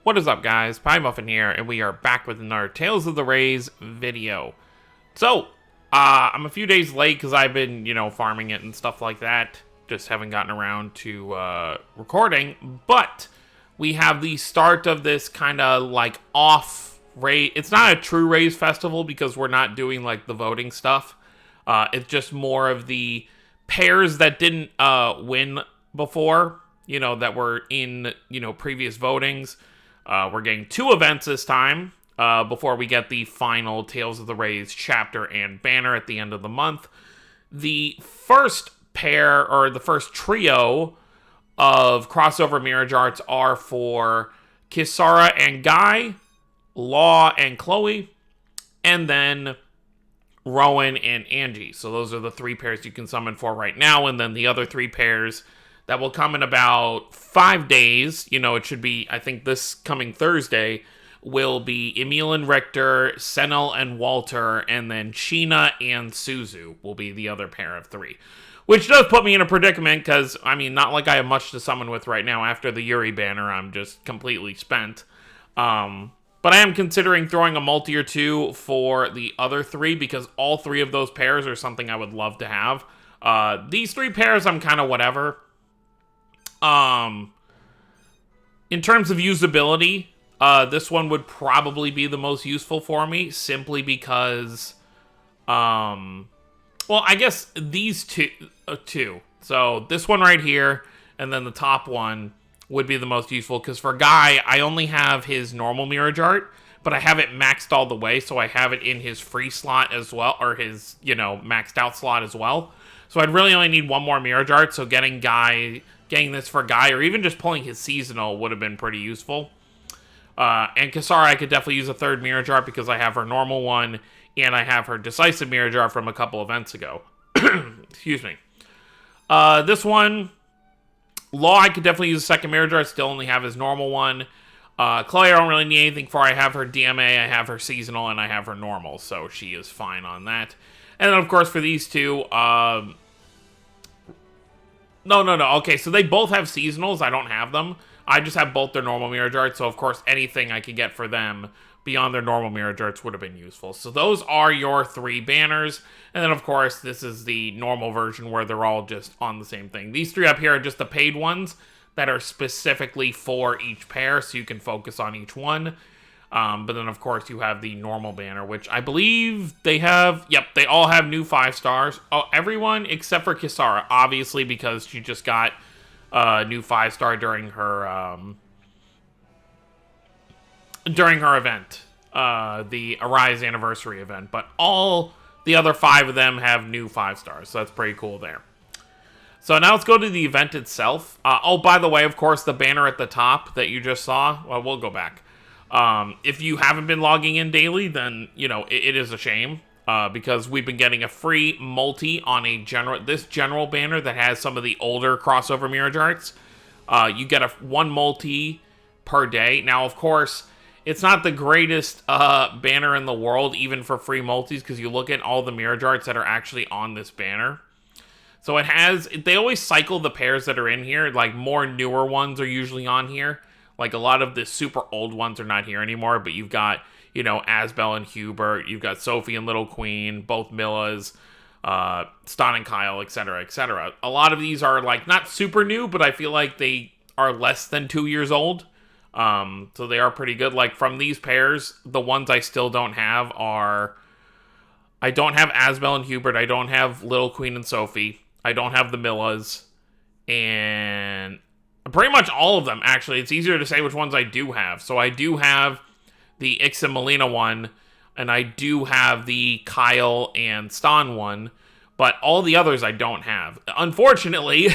What is up, guys? Pie Muffin here, and we are back with another Tales of the Rays video. So, I'm a few days late because I've been, farming it and stuff like that. Just haven't gotten around to recording, but we have the start of this kind of like off Rays. It's not a true Rays festival because we're not doing like the voting stuff. It's just more of the pairs that didn't win before, that were in, previous votings. We're getting 2 events this time before we get the final Tales of the Rays chapter and banner at the end of the month. The first pair, or the first trio of crossover Mirage Arts are for Kisara and Guy, Law and Chloe, and then Rowan and Angie. So those are the 3 pairs you can summon for right now, and then the other 3 pairs that will come in about 5 days. It should be, I think this coming Thursday, will be Emil and Richter, Senel and Walter, and then Sheena and Suzu will be the other pair of 3. Which does put me in a predicament, because, not like I have much to summon with right now. After the Yuri banner, I'm just completely spent. But I am considering throwing a multi or 2 for the other 3, because all 3 of those pairs are something I would love to have. These 3 pairs, I'm kind of whatever. In terms of usability, this one would probably be the most useful for me, simply because, well, I guess these two. So this one right here, and then the top one would be the most useful, because for Guy, I only have his normal Mirage Art, but I have it maxed all the way, so I have it in his free slot as well, or his, maxed out slot as well. So I'd really only need one more Mirage Art, so getting this for Guy, or even just pulling his seasonal would have been pretty useful. And Kisara, I could definitely use a 3rd Mirage Art because I have her normal one, and I have her decisive Mirage Art from a couple events ago. Excuse me. This one, Law, I could definitely use a 2nd Mirage Art, still only have his normal one. Chloe, I don't really need anything for. I have her DMA, I have her seasonal, and I have her normal, so she is fine on that. And then, of course, for these two, No. Okay, so they both have seasonals. I don't have them. I just have both their normal Mirage Arts, so of course anything I could get for them beyond their normal Mirage Arts would have been useful. So those are your 3 banners. And then, of course, this is the normal version where they're all just on the same thing. These 3 up here are just the paid ones that are specifically for each pair, so you can focus on each one. But then, of course, you have the normal banner, which I believe they have. Yep, they all have new 5 stars. Oh, everyone except for Kisara, obviously, because she just got a new 5-star during her event, the Arise Anniversary event. But all the other 5 of them have new 5 stars, so that's pretty cool there. So now let's go to the event itself. Oh, by the way, of course, the banner at the top that you just saw. Well, we'll go back. If you haven't been logging in daily, then, it is a shame, because we've been getting a free multi on this general banner that has some of the older crossover Mirage Arts. You get one multi per day. Now, of course, it's not the greatest, banner in the world, even for free multis, because you look at all the Mirage Arts that are actually on this banner. So they always cycle the pairs that are in here, like more newer ones are usually on here. Like, a lot of the super old ones are not here anymore, but you've got, Asbel and Hubert, you've got Sophie and Little Queen, both Millas, Stan and Kyle, etc., etc. A lot of these are, like, not super new, but I feel like they are less than 2 years old. So they are pretty good. Like, from these pairs, the ones I still don't have are... I don't have Asbel and Hubert, I don't have Little Queen and Sophie, I don't have the Millas, and... pretty much all of them, actually. It's easier to say which ones I do have. So I do have the Ix and Melina one, and I do have the Kyle and Stan one, but all the others I don't have. Unfortunately,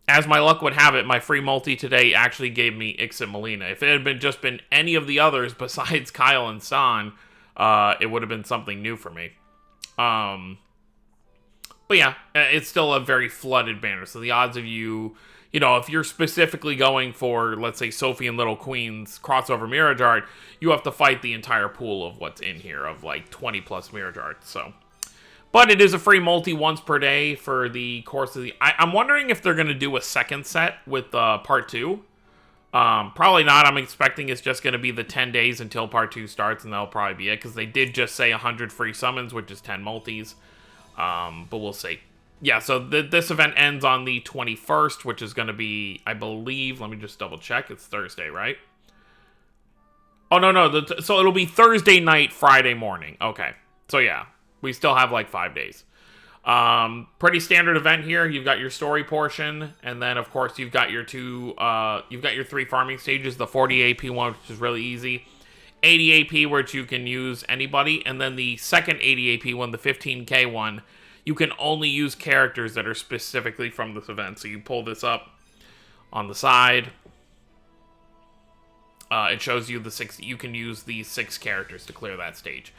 as my luck would have it, my free multi today actually gave me Ix and Melina. If it had just been any of the others besides Kyle and Stan, it would have been something new for me. But yeah, it's still a very flooded banner, so the odds of you... if you're specifically going for, let's say, Sophie and Little Queen's crossover Mirage Art, you have to fight the entire pool of what's in here, of like 20 plus Mirage Arts, so. But it is a free multi once per day for the course of the... I'm wondering if they're going to do a second set with part 2. Probably not. I'm expecting it's just going to be the 10 days until part 2 starts, and that'll probably be it, because they did just say 100 free summons, which is 10 multis. But we'll see. Yeah, so this event ends on the 21st, which is going to be, I believe, let me just double check. It's Thursday, right? Oh, no. So it'll be Thursday night, Friday morning. Okay. So yeah, we still have like 5 days. Pretty standard event here. You've got your story portion, and then of course you've got your you've got your 3 farming stages, the 40 AP one, which is really easy, 80 AP, which you can use anybody, and then the second 80 AP one, the 15k one, you can only use characters that are specifically from this event. So you pull this up on the side. It shows you the 6, you can use these 6 characters to clear that stage.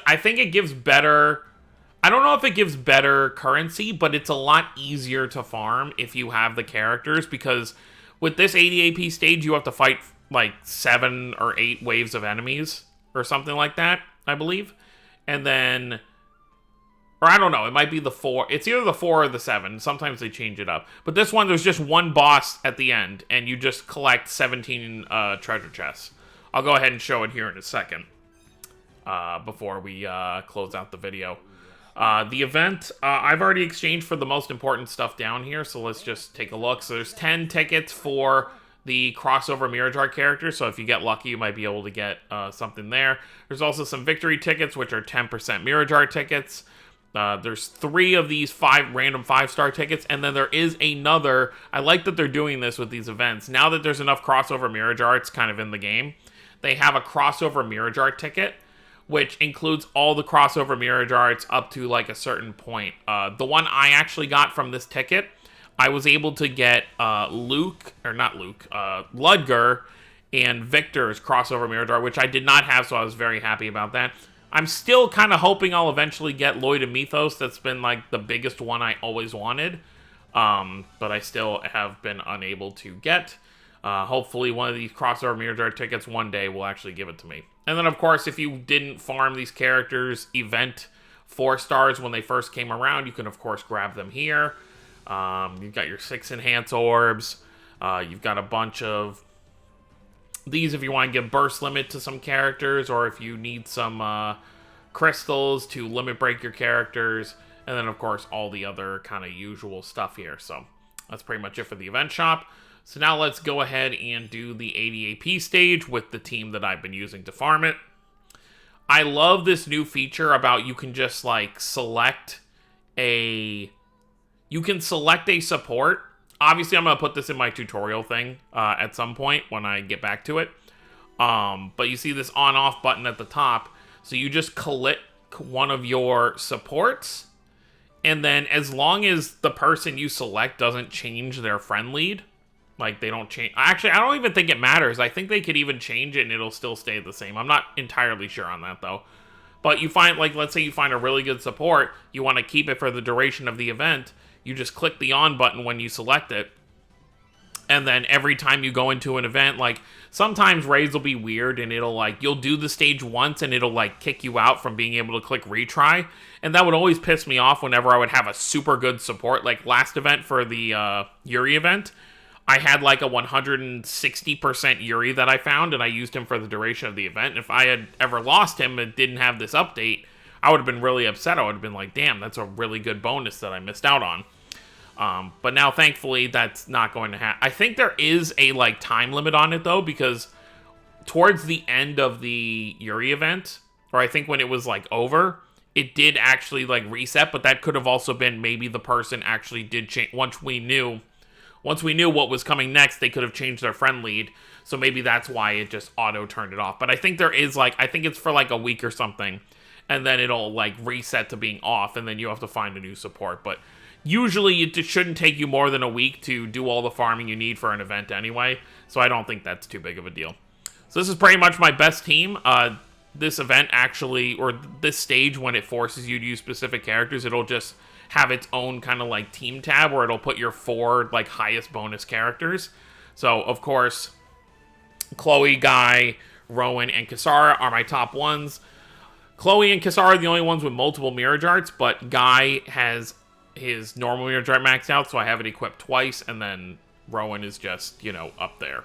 I think it gives better, I don't know if it gives better currency, but it's a lot easier to farm if you have the characters, because with this 80 AP stage, you have to fight like 7 or 8 waves of enemies or something like that, I believe. And then, or I don't know, it might be the 4. It's either the 4 or the 7. Sometimes they change it up. But this one, there's just one boss at the end, and you just collect 17 treasure chests. I'll go ahead and show it here in a second before we close out the video. The event, I've already exchanged for the most important stuff down here, so let's just take a look. So there's 10 tickets for the crossover Mirror Jar character, so if you get lucky, you might be able to get something there. There's also some victory tickets, which are 10% Mirror Jar tickets. There's 3 of these 5 random 5-star tickets, and then there is another. I like that they're doing this with these events. Now that there's enough crossover Mirror Jars kind of in the game, they have a crossover Mirror Jar ticket, which includes all the crossover Mirror Jars up to like a certain point. The one I actually got from this ticket, I was able to get Ludger and Victor's crossover Mirror Jar, which I did not have, so I was very happy about that. I'm still kind of hoping I'll eventually get Lloyd and Mythos. That's been like the biggest one I always wanted, but I still have been unable to get. Hopefully one of these crossover Mirror Jar tickets one day will actually give it to me. And then, of course, if you didn't farm these characters event 4 stars when they first came around, you can, of course, grab them here. You've got your 6 enhance orbs. You've got a bunch of these if you want to give burst limit to some characters, or if you need some crystals to limit break your characters. And then, of course, all the other kind of usual stuff here. So that's pretty much it for the event shop. So now let's go ahead and do the 80 AP stage with the team that I've been using to farm it. I love this new feature about you can just like select a support. Obviously, I'm going to put this in my tutorial thing at some point when I get back to it. But you see this on-off button at the top. So you just click one of your supports. And then as long as the person you select doesn't change their friend lead, like they don't change. Actually, I don't even think it matters. I think they could even change it and it'll still stay the same. I'm not entirely sure on that though. But you find, like, let's say you find a really good support, you want to keep it for the duration of the event, you just click the on button when you select it. And then every time you go into an event, like, sometimes raids will be weird and it'll, like, you'll do the stage once and it'll, like, kick you out from being able to click retry. And that would always piss me off whenever I would have a super good support. Like, last event for the Yuri event, I had, like, a 160% Yuri that I found, and I used him for the duration of the event. And if I had ever lost him and didn't have this update, I would have been really upset. I would have been like, damn, that's a really good bonus that I missed out on. But now, thankfully, that's not going to happen. I think there is a, like, time limit on it, though, because towards the end of the Yuri event, or I think when it was, like, over, it did actually, like, reset, but that could have also been maybe the person actually did change. Once we knew what was coming next, they could have changed their friend lead, so maybe that's why it just auto turned it off. But I think there is, like, I think it's for, like, a week or something, and then it'll, like, reset to being off, and then you have to find a new support. But usually it shouldn't take you more than a week to do all the farming you need for an event anyway, so I don't think that's too big of a deal. So this is pretty much my best team. This event actually, or this stage, when it forces you to use specific characters, it'll just have its own kind of like team tab where it'll put your 4 like highest bonus characters. So of course, Chloe, Guy, Rowan, and Kisara are my top ones. Chloe and Kisara are the only ones with multiple mirror jarts, but Guy has his normal mirror jart maxed out, so I have it equipped twice, and then Rowan is just, you know, up there.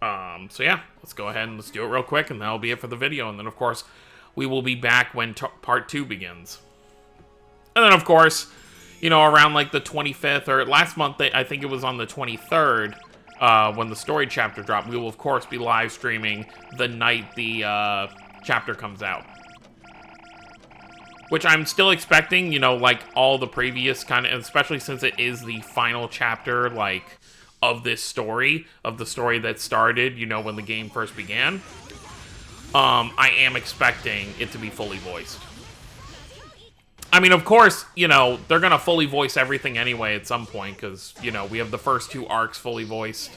So yeah, let's go ahead and let's do it real quick, and that'll be it for the video. And then, of course, we will be back when part 2 begins. And then, of course, you know, around like the 25th, or last month, I think it was on the 23rd, when the story chapter dropped, we will, of course, be live streaming the night the chapter comes out. Which I'm still expecting, you know, like all the previous kind of, especially since it is the final chapter, like, of this story, of the story that started, you know, when the game first began. I am expecting it to be fully voiced. I mean, of course, you know, they're gonna fully voice everything anyway at some point, because, you know, we have the first 2 arcs fully voiced.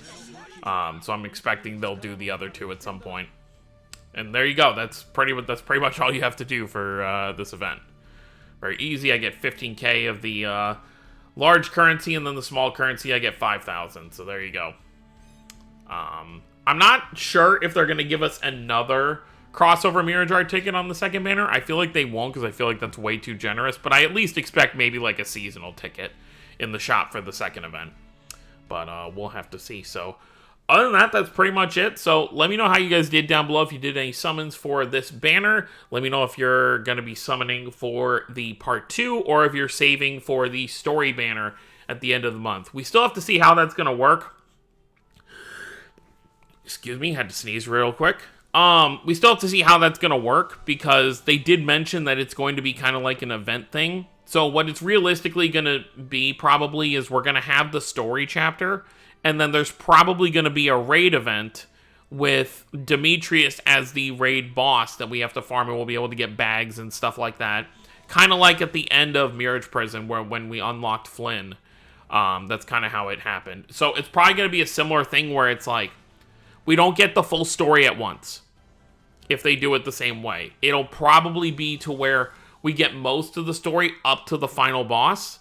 So I'm expecting they'll do the other 2 at some point. And there you go. That's pretty much all you have to do for this event. Very easy. I get 15k of the large currency, and then the small currency I get 5,000. So there you go. I'm not sure if they're going to give us another crossover Mirajar ticket on the second banner. I feel like they won't, because I feel like that's way too generous. But I at least expect maybe like a seasonal ticket in the shop for the second event. But we'll have to see. So other than that, that's pretty much it. So let me know how you guys did down below. If you did any summons for this banner, let me know if you're going to be summoning for the part 2, or if you're saving for the story banner at the end of the month. We still have to see how that's going to work. Excuse me, had to sneeze real quick. We still have to see how that's going to work, because they did mention that it's going to be kind of like an event thing. So what it's realistically going to be probably is we're going to have the story chapter, and then there's probably going to be a raid event with Demetrius as the raid boss that we have to farm, and we'll be able to get bags and stuff like that. Kind of like at the end of Mirage Prison, where when we unlocked Flynn. That's kind of how it happened. So it's probably going to be a similar thing where it's like, we don't get the full story at once if they do it the same way. It'll probably be to where we get most of the story up to the final boss,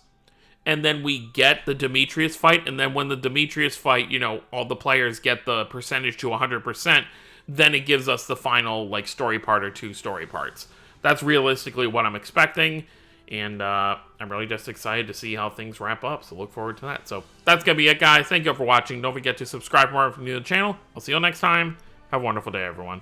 and then we get the Demetrius fight, and then when the Demetrius fight, you know, all the players get the percentage to 100%, then it gives us the final, like, story part or 2 story parts. That's realistically what I'm expecting, and I'm really just excited to see how things wrap up, so look forward to that. So that's going to be it, guys. Thank you for watching. Don't forget to subscribe for more if you're new to the channel. I'll see you next time. Have a wonderful day, everyone.